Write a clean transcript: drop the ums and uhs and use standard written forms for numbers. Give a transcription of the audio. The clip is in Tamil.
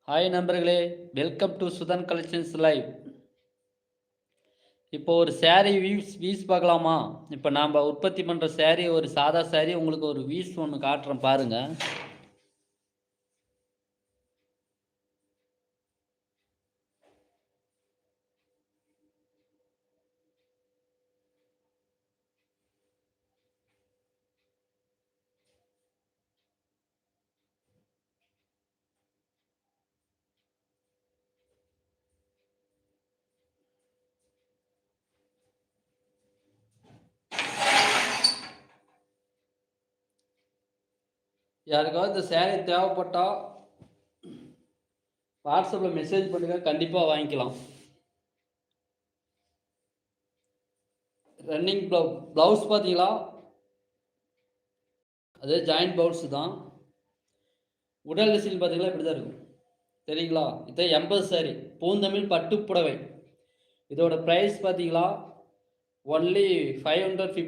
ஹாய் நண்பர்களே, welcome to Sudhan collections live. இப்போ ஒரு saree வீஸ் பார்க்கலாமா? இப்போ நாம் உற்பத்தி பண்ணுற saree ஒரு சாதா saree உங்களுக்கு ஒரு வீஸ் ஒன்று காட்டுறேன் பாருங்க. யாருக்காவது இந்த saree தேவைப்பட்டா வாட்ஸ்அப்பில் மெசேஜ் பண்ணுங்க, கண்டிப்பாக வாங்கிக்கலாம். ரன்னிங் ப்ளவுஸ் பார்த்தீங்களா? அதே ஜாயிண்ட் ப்ளவுஸ் தான். உடல் டிசைன் பார்த்தீங்களா இப்படி தான் இருக்கும், சரிங்களா? இது 80 saree பூந்தமிழ் பட்டு புடவை. இதோட ப்ரைஸ் பார்த்தீங்களா ஒன்லி 550.